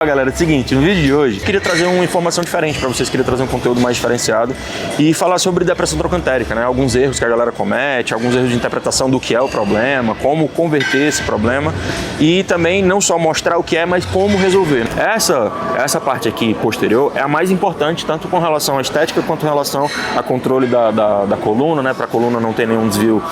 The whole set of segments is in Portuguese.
Galera, é o seguinte, no vídeo de hoje eu queria trazer uma informação diferente para vocês, queria trazer um conteúdo mais diferenciado e falar sobre depressão trocantérica, né? Alguns erros que a galera comete, alguns erros de interpretação do que é o problema, como converter esse problema e também não só mostrar o que é, mas como resolver. Essa parte aqui posterior é a mais importante, tanto com relação à estética quanto com relação a controle da coluna, né? Para a coluna não ter nenhum desvio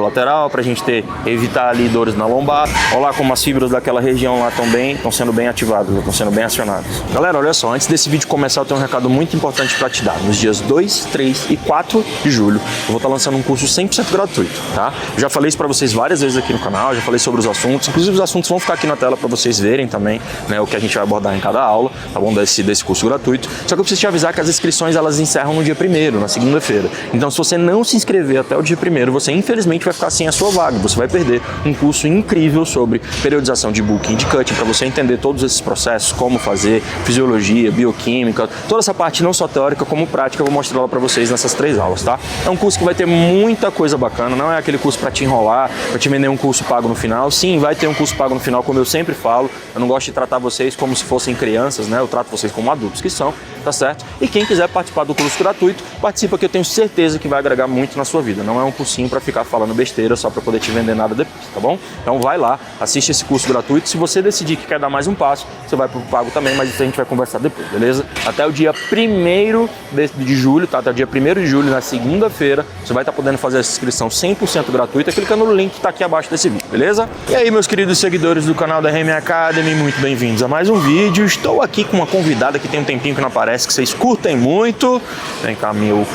lateral, para a gente evitar ali dores na lombar. Olha lá como as fibras daquela região lá estão sendo bem ativadas. Estão sendo bem acionados. Galera, olha só, antes desse vídeo começar eu tenho um recado muito importante para te dar. Nos dias 2, 3 e 4 de julho eu vou estar lançando um curso 100% gratuito, tá? Eu já falei isso para vocês várias vezes aqui no canal, já falei sobre os assuntos, inclusive os assuntos vão ficar aqui na tela para vocês verem também, né, o que a gente vai abordar em cada aula, tá bom? Desse curso gratuito. Só que eu preciso te avisar que as inscrições elas encerram no dia 1º, na segunda-feira. Então se você não se inscrever até o dia 1º, você infelizmente vai ficar sem a sua vaga, você vai perder um curso incrível sobre periodização de booking e de cutting para você entender todos esses processos, como fazer, fisiologia, bioquímica, toda essa parte não só teórica como prática, eu vou mostrar ela para vocês nessas 3 aulas, tá? É um curso que vai ter muita coisa bacana, não é aquele curso para te enrolar, para te vender um curso pago no final. Sim, vai ter um curso pago no final, como eu sempre falo, eu não gosto de tratar vocês como se fossem crianças, né? Eu trato vocês como adultos que são, tá certo? E quem quiser participar do curso gratuito, participa que eu tenho certeza que vai agregar muito na sua vida, não é um cursinho para ficar falando besteira só para poder te vender nada depois, tá bom? Então vai lá, assiste esse curso gratuito, se você decidir que quer dar mais um passo, você vai pro pago também, mas isso a gente vai conversar depois, beleza? Até o dia 1º de julho, tá? Até o dia 1º de julho, na segunda-feira, você vai estar podendo fazer essa inscrição 100% gratuita, clicando no link que tá aqui abaixo desse vídeo, beleza? E aí, meus queridos seguidores do canal da RM Academy, muito bem-vindos a mais um vídeo. Estou aqui com uma convidada que tem um tempinho que não aparece, que vocês curtem muito. Vem cá, minha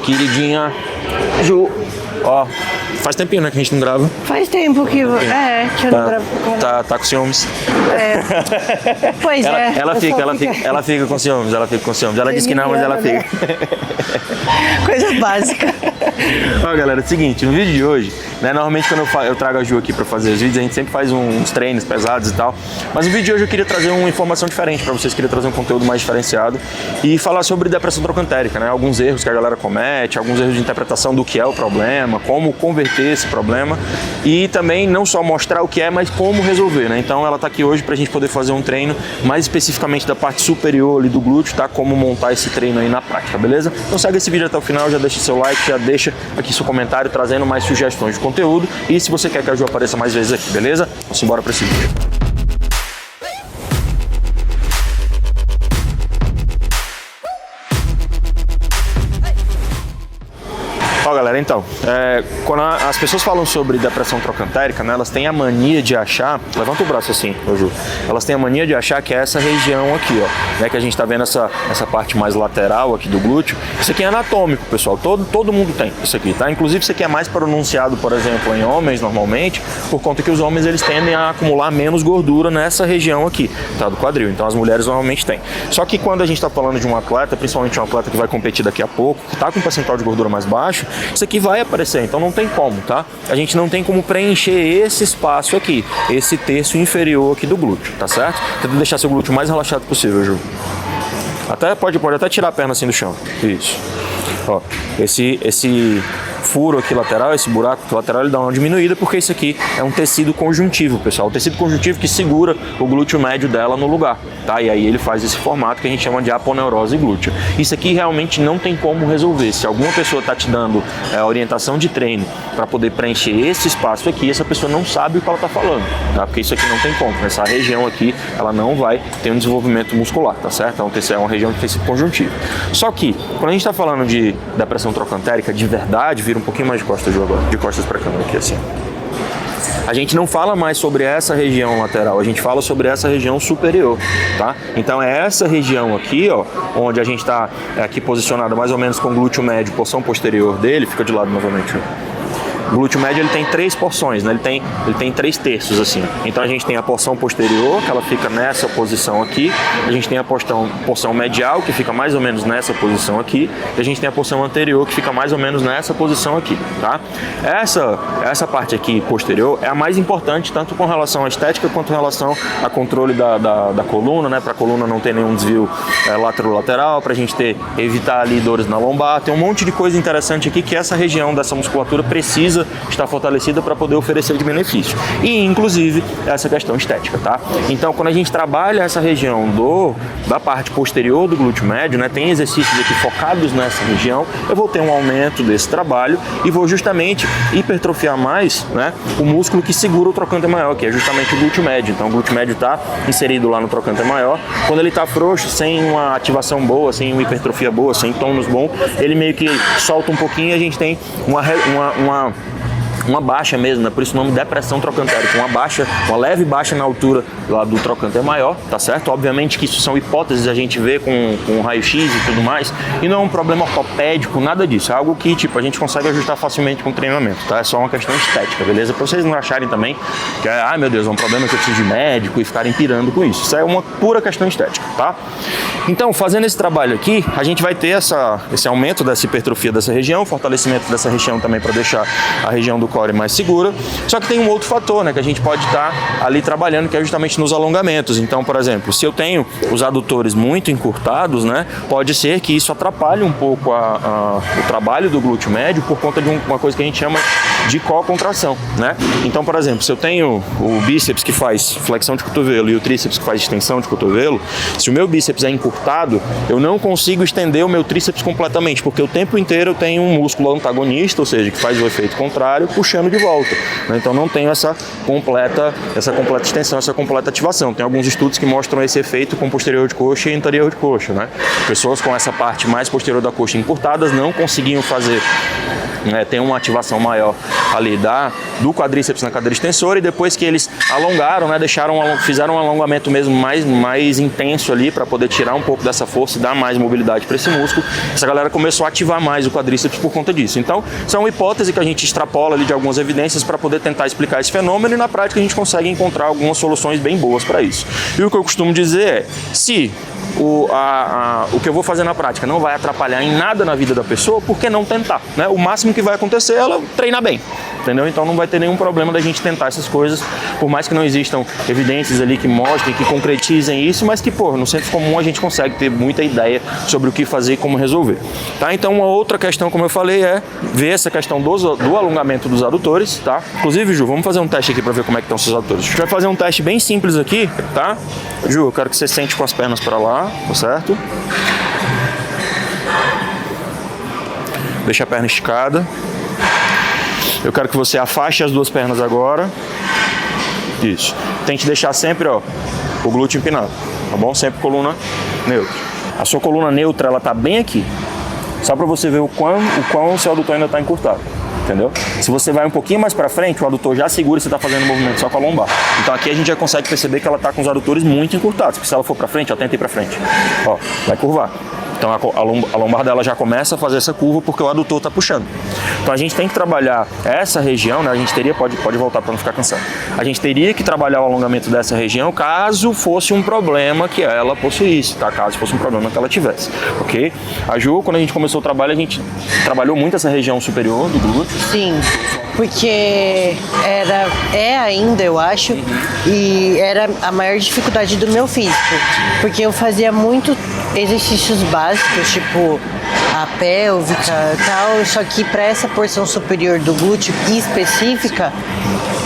queridinha Ju. Ó, faz tempinho, né, que a gente não grava? Faz tempo que eu não gravo com ela. Tá com ciúmes? Pois ela fica com ciúmes, Ela disse que não, mas ela fica. Coisa básica. Ó, galera, é o seguinte, no vídeo de hoje, né, normalmente quando eu trago a Ju aqui pra fazer os vídeos, a gente sempre faz uns treinos pesados e tal, mas no vídeo de hoje eu queria trazer uma informação diferente pra vocês, queria trazer um conteúdo mais diferenciado e falar sobre depressão trocantérica, né, alguns erros que a galera comete, alguns erros de interpretação do que é o problema, como converter esse problema e também não só mostrar o que é, mas como resolver, né? Então ela tá aqui hoje pra gente poder fazer um treino mais especificamente da parte superior ali do glúteo, tá? Como montar esse treino aí na prática, beleza? Então segue esse vídeo até o final, já deixa seu like, já deixa aqui seu comentário trazendo mais sugestões de conteúdo e se você quer que a Ju apareça mais vezes aqui, beleza? Vamos embora pra esse vídeo. Ó, galera, então, quando as pessoas falam sobre depressão trocantérica, né, elas têm a mania de achar, levanta o braço assim, Ju, elas têm a mania de achar que é essa região aqui, ó, né, que a gente tá vendo essa parte mais lateral aqui do glúteo. Isso aqui é anatômico, pessoal, todo mundo tem isso aqui, tá? Inclusive isso aqui é mais pronunciado, por exemplo, em homens normalmente, por conta que os homens eles tendem a acumular menos gordura nessa região aqui, tá, do quadril, então as mulheres normalmente têm. Só que quando a gente tá falando de um atleta, principalmente um atleta que vai competir daqui a pouco, que tá com um percentual de gordura mais baixo, isso aqui vai aparecer, então não tem como, tá? A gente não tem como preencher esse espaço aqui, esse terço inferior aqui do glúteo, tá certo? Tenta deixar seu glúteo mais relaxado possível, Ju. Pode até tirar a perna assim do chão. Isso. Ó, esse furo aqui lateral, esse buraco aqui lateral, ele dá uma diminuída porque isso aqui é um tecido conjuntivo, pessoal. O tecido conjuntivo que segura o glúteo médio dela no lugar, tá? E aí ele faz esse formato que a gente chama de aponeurose glútea. Isso aqui realmente não tem como resolver. Se alguma pessoa tá te dando orientação de treino para poder preencher esse espaço aqui, essa pessoa não sabe o que ela tá falando, tá? Porque isso aqui não tem como. Essa região aqui, ela não vai ter um desenvolvimento muscular, tá certo? Então, é uma região de tecido conjuntivo. Só que, quando a gente tá falando de depressão trocantérica, de verdade, vira um pouquinho mais de costas, Ju, agora. De costas pra câmera aqui, assim. A gente não fala mais sobre essa região lateral, a gente fala sobre essa região superior, tá? Então é essa região aqui, ó, onde a gente tá aqui posicionado mais ou menos com o glúteo médio, porção posterior dele, fica de lado novamente, ó. O glúteo médio ele tem 3 porções, né? Ele tem 3 terços assim. Então a gente tem a porção posterior, que ela fica nessa posição aqui. A gente tem a porção medial, que fica mais ou menos nessa posição aqui. E a gente tem a porção anterior, que fica mais ou menos nessa posição aqui, tá? Essa parte aqui posterior é a mais importante, tanto com relação à estética quanto com relação a controle da coluna, né? Para a coluna não ter nenhum desvio lateral, para a gente evitar ali dores na lombar. Tem um monte de coisa interessante aqui que essa região dessa musculatura precisa precisa estar fortalecida para poder oferecer de benefício. E, inclusive, essa questão estética, tá? Então, quando a gente trabalha essa região da parte posterior do glúteo médio, né, tem exercícios aqui focados nessa região, eu vou ter um aumento desse trabalho e vou justamente hipertrofiar mais, né, o músculo que segura o trocânter maior, que é justamente o glúteo médio. Então, o glúteo médio está inserido lá no trocânter maior. Quando ele está frouxo, sem uma ativação boa, sem uma hipertrofia boa, sem tônus bom, ele meio que solta um pouquinho e a gente tem uma baixa mesmo, né? Por isso o nome depressão trocantérica, uma leve baixa na altura lá do trocânter maior, tá certo? Obviamente que isso são hipóteses, a gente vê com raio-x e tudo mais, e não é um problema ortopédico, nada disso, é algo que, tipo, a gente consegue ajustar facilmente com treinamento, tá? É só uma questão estética, beleza? Pra vocês não acharem também que, meu Deus, é um problema que eu preciso de médico e ficarem pirando com isso. Isso é uma pura questão estética, tá? Então, fazendo esse trabalho aqui, a gente vai ter esse aumento dessa hipertrofia dessa região, fortalecimento dessa região também para deixar a região do core mais segura. Só que tem um outro fator, né, que a gente pode estar ali trabalhando, que é justamente nos alongamentos. Então, por exemplo, se eu tenho os adutores muito encurtados, né, pode ser que isso atrapalhe um pouco o trabalho do glúteo médio por conta de uma coisa que a gente chama de co-contração, né? Então, por exemplo, se eu tenho o bíceps que faz flexão de cotovelo e o tríceps que faz extensão de cotovelo, se o meu bíceps é encurtado, eu não consigo estender o meu tríceps completamente, porque o tempo inteiro eu tenho um músculo antagonista, ou seja, que faz o efeito contrário, puxando de volta, né? Então não tenho essa completa extensão, essa completa ativação. Tem alguns estudos que mostram esse efeito com posterior de coxa e anterior de coxa, né? Pessoas com essa parte mais posterior da coxa encurtadas não conseguiam fazer, né, tem uma ativação maior ali do quadríceps na cadeira extensora, e depois que eles alongaram, né, fizeram um alongamento mesmo mais intenso ali para poder tirar um pouco dessa força e dar mais mobilidade para esse músculo, essa galera começou a ativar mais o quadríceps por conta disso. Então, isso é uma hipótese que a gente extrapola ali de algumas evidências para poder tentar explicar esse fenômeno, e na prática a gente consegue encontrar algumas soluções bem boas para isso. E o que eu costumo dizer é, se o que eu vou fazer na prática não vai atrapalhar em nada na vida da pessoa, por que não tentar, né? O máximo que vai acontecer é ela treinar bem, entendeu? Então não vai ter nenhum problema da gente tentar essas coisas, por mais que não existam evidências ali que mostrem, que concretizem isso, mas que, no senso comum a gente consegue ter muita ideia sobre o que fazer e como resolver, tá? Então uma outra questão, como eu falei, é ver essa questão do alongamento dos adutores, tá? Inclusive, Ju, vamos fazer um teste aqui para ver como é que estão os seus adutores. A gente vai fazer um teste bem simples aqui, tá? Ju, eu quero que você sente com as pernas para lá, tá certo? Deixa a perna esticada. Eu quero que você afaste as duas pernas agora. Isso. Tente deixar sempre, o glúteo empinado, tá bom? Sempre coluna neutra. A sua coluna neutra, ela tá bem aqui. Só para você ver o quão o seu adutor ainda está encurtado, entendeu? Se você vai um pouquinho mais para frente, o adutor já segura e você está fazendo o movimento só com a lombar. Então aqui a gente já consegue perceber que ela está com os adutores muito encurtados, porque se ela for para frente, tenta ir para frente, vai curvar. Então a lombar dela já começa a fazer essa curva porque o adutor está puxando. Então a gente tem que trabalhar essa região, né? A gente teria, pode voltar para não ficar cansado. A gente teria que trabalhar o alongamento dessa região caso fosse um problema que ela possuísse, tá? Caso fosse um problema que ela tivesse, ok? A Ju, quando a gente começou o trabalho, a gente trabalhou muito essa região superior do glúteo. Sim, porque é ainda, eu acho, e era a maior dificuldade do meu físico, porque eu fazia muito exercícios básicos, tipo a pélvica e tal, só que para essa porção superior do glúteo específica,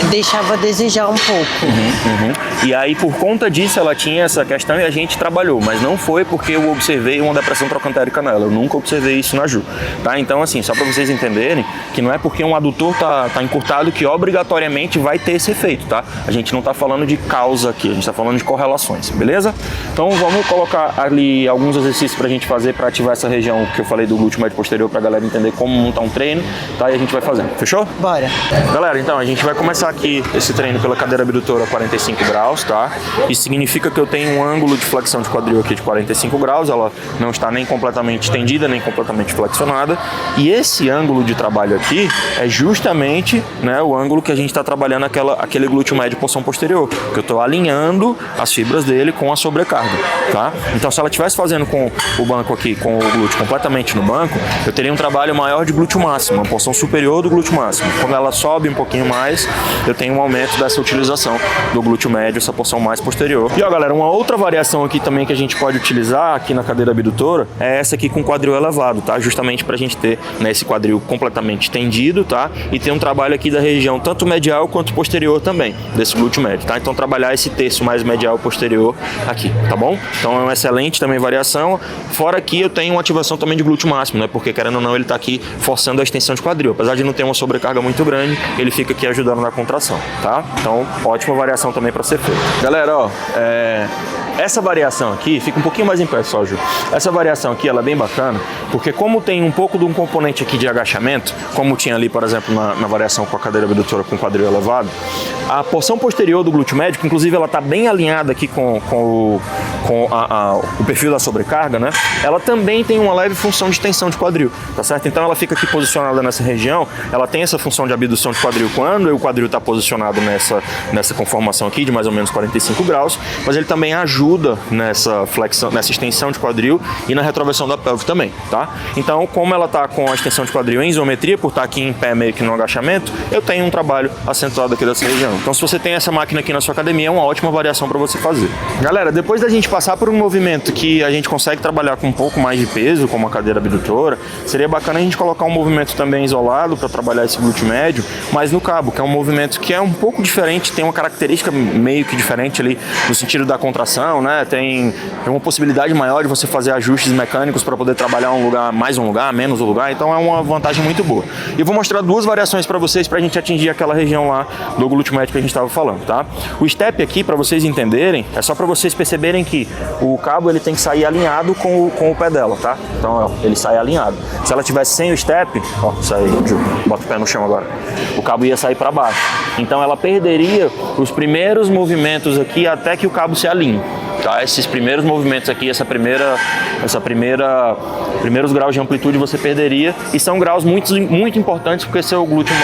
deixava a desejar um pouco. E aí, por conta disso, ela tinha essa questão e a gente trabalhou, mas não foi porque eu observei uma depressão trocantérica nela, eu nunca observei isso na Ju, tá? Então, assim, só para vocês entenderem que não é porque um adutor tá encurtado que obrigatoriamente vai ter esse efeito, tá? A gente não tá falando de causa aqui, a gente tá falando de correlações, beleza? Então, vamos colocar ali alguns exercícios pra gente fazer para ativar essa região que eu falei do glúteo médio posterior, pra galera entender como montar um treino, tá? E a gente vai fazendo, fechou? Bora! Galera, então, a gente vai começar aqui esse treino pela cadeira abdutora a 45 graus, tá? Isso significa que eu tenho um ângulo de flexão de quadril aqui de 45 graus, ela não está nem completamente estendida, nem completamente flexionada. E esse ângulo de trabalho aqui é justamente, né, o ângulo que a gente está trabalhando aquele glúteo médio porção posterior, que eu estou alinhando as fibras dele com a sobrecarga, tá? Então, se ela estivesse fazendo com o banco aqui, com o glúteo completamente no banco, eu teria um trabalho maior de glúteo máximo, uma porção superior do glúteo máximo. Quando ela sobe um pouquinho mais, eu tenho um aumento dessa utilização do glúteo médio, essa porção mais posterior. E ó, galera, uma outra variação aqui também que a gente pode utilizar aqui na cadeira abdutora é essa aqui com quadril elevado, tá? Justamente pra gente ter, né, esse quadril completamente tendido, tá? E ter um trabalho aqui da região tanto medial quanto posterior também, desse glúteo médio, tá? Então trabalhar esse terço mais medial e posterior aqui, tá bom? Então é uma excelente também variação. Fora aqui eu tenho uma ativação também de glúteo máximo, né? Porque querendo ou não, ele tá aqui forçando a extensão de quadril. Apesar de não ter uma sobrecarga muito grande, ele fica aqui ajudando na contração, tá? Então, ótima variação também para ser feita. Galera, ó, essa variação aqui, fica um pouquinho mais em pé só, Ju. Essa variação aqui, ela é bem bacana, porque como tem um pouco de um componente aqui de agachamento, como tinha ali, por exemplo, na variação com a cadeira abdutora com quadril elevado, a porção posterior do glúteo médio, que inclusive ela tá bem alinhada aqui com o perfil da sobrecarga, né? Ela também tem uma leve função de tensão de quadril, tá certo? Então ela fica aqui posicionada nessa região, ela tem essa função de abdução de quadril quando o quadril está posicionado nessa conformação aqui de mais ou menos 45 graus, mas ele também ajuda nessa flexão, nessa extensão de quadril e na retroversão da pelve também, tá? Então, como ela tá com a extensão de quadril em isometria, por estar aqui em pé meio que no agachamento, eu tenho um trabalho acentuado aqui dessa região. Então, se você tem essa máquina aqui na sua academia, é uma ótima variação para você fazer. Galera, depois da gente passar por um movimento que a gente consegue trabalhar com um pouco mais de peso, como a cadeira abdutora, seria bacana a gente colocar um movimento também isolado para trabalhar esse glúteo médio, mas no cabo, que é um movimento que é um pouco diferente, tem uma característica meio que diferente ali no sentido da contração, né? Tem uma possibilidade maior de você fazer ajustes mecânicos para poder trabalhar um lugar, mais um lugar, menos um lugar, então é uma vantagem muito boa. E eu vou mostrar duas variações para vocês para a gente atingir aquela região lá do glúteo médio que a gente estava falando, tá? O step aqui, para vocês entenderem, é só para vocês perceberem que o cabo ele tem que sair alinhado com o pé dela, tá? Então, ó, ele sai alinhado. Se ela tivesse sem o step, ó, sai, bota o pé no chão agora, o cabo ia sair para baixo. Então ela perderia os primeiros movimentos aqui até que o cabo se alinhe. Tá? Esses primeiros movimentos aqui, primeiros graus de amplitude você perderia, e são graus muito importantes porque seu glúteo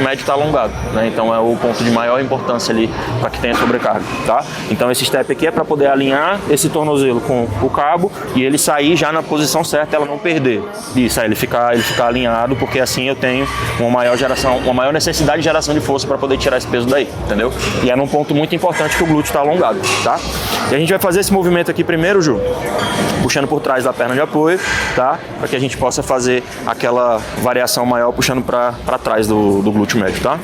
médio está alongado, né? Então é o ponto de maior importância ali para que tenha sobrecarga, tá? Então esse step aqui é para poder alinhar esse tornozelo com o cabo e ele sair já na posição certa, ela não perder. Isso, aí ele ficar alinhado, porque assim eu tenho uma maior necessidade de geração de força para poder tirar esse peso daí, entendeu? E é num ponto muito importante que o glúteo está alongado, tá? E a gente vai fazer esse movimento aqui primeiro, Ju, puxando por trás da perna de apoio, tá? Para que a gente possa fazer aquela variação maior puxando para trás do glúteo médio, tá?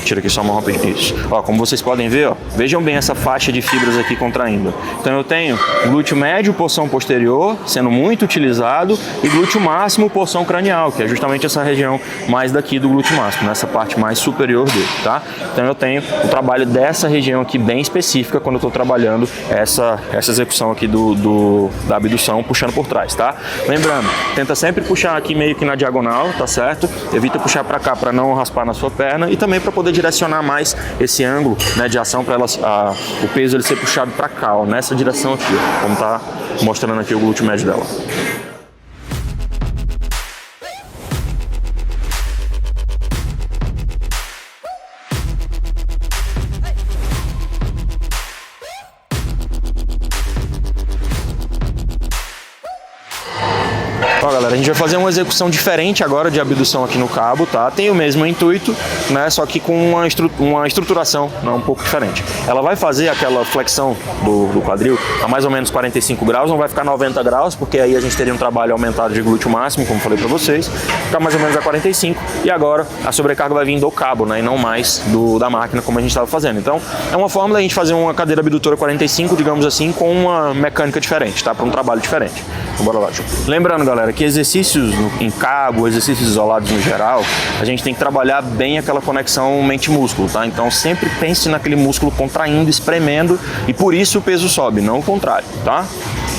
Tira aqui só uma rapidinho. Isso. Ó, como vocês podem ver, ó, vejam bem essa faixa de fibras aqui contraindo. Então eu tenho glúteo médio, porção posterior, sendo muito utilizado, e glúteo máximo, porção cranial, que é justamente essa região mais daqui do glúteo máximo, nessa parte mais superior dele, tá? Então eu tenho o trabalho dessa região aqui bem específica quando eu estou trabalhando essa execução aqui da abdução, puxando por trás, tá? Lembrando, tenta sempre puxar aqui meio que na diagonal, tá certo? Evita puxar para cá para não raspar na sua perna e também para poder direcionar mais esse ângulo, né, de ação para o peso ele ser puxado para cá, ó, nessa direção aqui, ó, como tá mostrando aqui o glúteo médio dela. Ó, galera, a gente vai fazer uma execução diferente agora de abdução aqui no cabo, tá? Tem o mesmo intuito, né? Só que com uma estruturação, né, um pouco diferente. Ela vai fazer aquela flexão do quadril a mais ou menos 45 graus, não vai ficar 90 graus, porque aí a gente teria um trabalho aumentado de glúteo máximo, como falei pra vocês, ficar mais ou menos a 45, e agora a sobrecarga vai vir do cabo, né? E não mais da máquina, como a gente estava fazendo. Então, é uma forma da gente fazer uma cadeira abdutora 45, digamos assim, com uma mecânica diferente, tá? Para um trabalho diferente. Então, bora lá, Ju. Lembrando, galera, que exercícios em cabo, exercícios isolados no geral, a gente tem que trabalhar bem aquela conexão mente-músculo, tá? Então sempre pense naquele músculo contraindo, espremendo, e por isso o peso sobe, não o contrário, tá?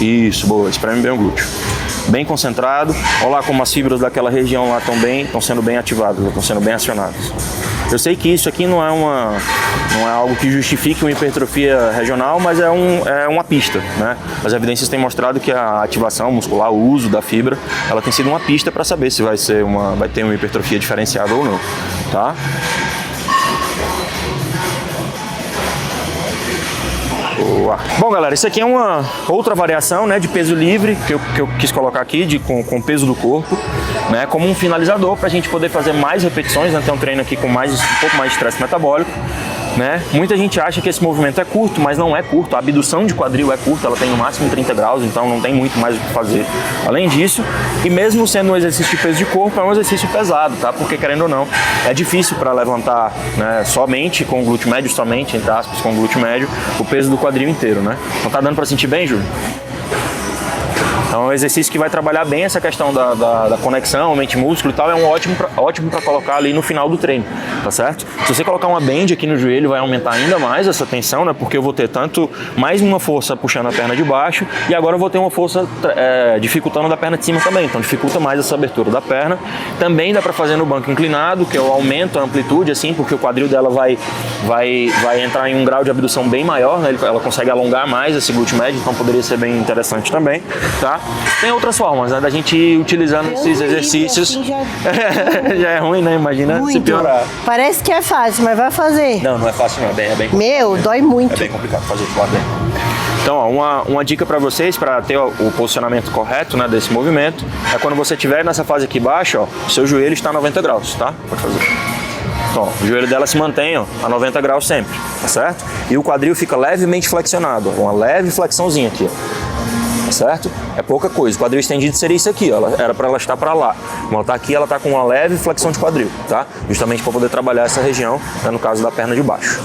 Isso, boa, espreme bem o glúteo. Bem concentrado, olha lá como as fibras daquela região lá estão sendo bem ativadas, estão sendo bem acionadas. Eu sei que isso aqui não é algo que justifique uma hipertrofia regional, mas é uma pista, né? As evidências têm mostrado que a ativação muscular, o uso da fibra, ela tem sido uma pista para saber se vai ter uma hipertrofia diferenciada ou não, tá? Boa. Bom, galera, isso aqui é uma outra variação, né, de peso livre que eu quis colocar aqui, com o peso do corpo, né, como um finalizador para a gente poder fazer mais repetições, né, ter um treino aqui com um pouco mais de estresse metabólico. Né? Muita gente acha que esse movimento é curto, mas não é curto. A abdução de quadril é curta, ela tem no máximo 30 graus, então não tem muito mais o que fazer além disso. E mesmo sendo um exercício de peso de corpo, é um exercício pesado, tá? Porque, querendo ou não, é difícil para levantar, né, somente com o glúteo médio, somente, entre aspas, com o glúteo médio, o peso do quadril inteiro, né? Então tá dando para sentir bem, Júlio? Então é um exercício que vai trabalhar bem essa questão da conexão, mente-músculo e tal, é um ótimo para colocar ali no final do treino, tá certo? Se você colocar uma band aqui no joelho, vai aumentar ainda mais essa tensão, né? Porque eu vou ter tanto mais uma força puxando a perna de baixo e agora eu vou ter uma força dificultando da perna de cima também, então dificulta mais essa abertura da perna. Também dá para fazer no banco inclinado, que eu aumento a amplitude, assim, porque o quadril dela vai entrar em um grau de abdução bem maior, né? Ela consegue alongar mais esse glúteo médio, então poderia ser bem interessante também, tá? Tem outras formas, né, da gente ir utilizando esses exercícios. Assim já é ruim, né? Imagina muito. Se piorar. Parece que é fácil, mas vai fazer. Não é fácil não, é bem complicado. Meu, dói muito. É bem complicado fazer de lado. Então, ó, uma dica para vocês, para ter o posicionamento correto, né, desse movimento, é quando você estiver nessa fase aqui embaixo, ó, seu joelho está a 90 graus, tá? Pode fazer. Então, o joelho dela se mantém, ó, a 90 graus sempre, tá certo? E o quadril fica levemente flexionado, ó, uma leve flexãozinha aqui, ó. Certo? É pouca coisa. O quadril estendido seria isso aqui, ó. Era para ela estar para lá. Como ela está aqui, ela está com uma leve flexão de quadril, tá? Justamente para poder trabalhar essa região, né, no caso da perna de baixo.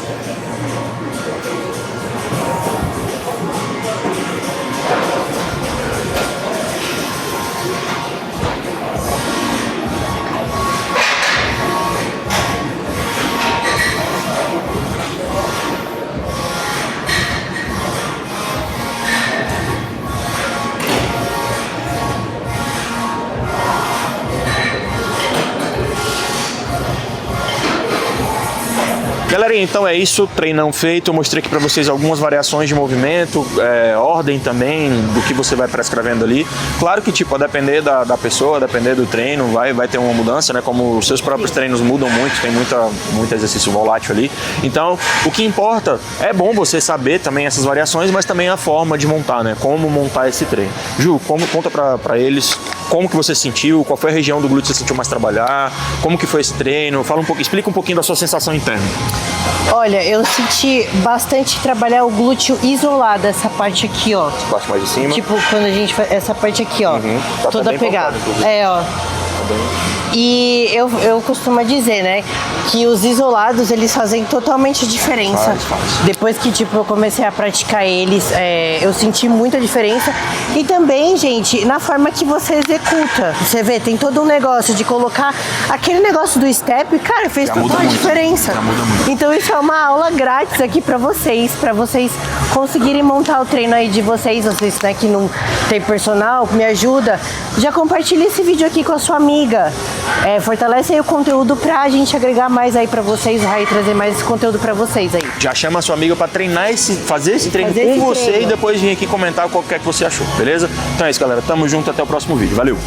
Galerinha, então é isso, treinão feito, eu mostrei aqui para vocês algumas variações de movimento, ordem também do que você vai prescrevendo ali. Claro que, tipo, a depender da pessoa, a depender do treino, vai ter uma mudança, né? Como os seus próprios treinos mudam muito, tem muito exercício volátil ali. Então, o que importa, é bom você saber também essas variações, mas também a forma de montar, né? Como montar esse treino. Ju, conta para eles como que você sentiu, qual foi a região do glúteo que você sentiu mais trabalhar, como que foi esse treino, explica um pouquinho da sua sensação interna. Olha, eu senti bastante trabalhar o glúteo isolado, essa parte aqui, ó. Essa parte mais de cima. Tipo, quando a gente faz essa parte aqui, ó, toda pegada. Ó. E eu costumo dizer, né, que os isolados, eles fazem totalmente diferença. Faz. Depois que, tipo, eu comecei a praticar eles, eu senti muita diferença. E também, gente, na forma que você executa. Você vê, tem todo um negócio de colocar aquele negócio do step, cara, fez total diferença. Já muda muito. Então isso é uma aula grátis aqui pra vocês conseguirem montar o treino aí de vocês, né, que não tem personal, me ajuda. Já compartilha esse vídeo aqui com a sua amiga. Fortalece aí o conteúdo pra gente agregar mais aí pra vocês, e trazer mais esse conteúdo pra vocês aí. Já chama a sua amiga pra treinar fazer esse treino com você e depois vir aqui comentar qual que é que você achou, beleza? Então é isso, galera. Tamo junto, até o próximo vídeo. Valeu!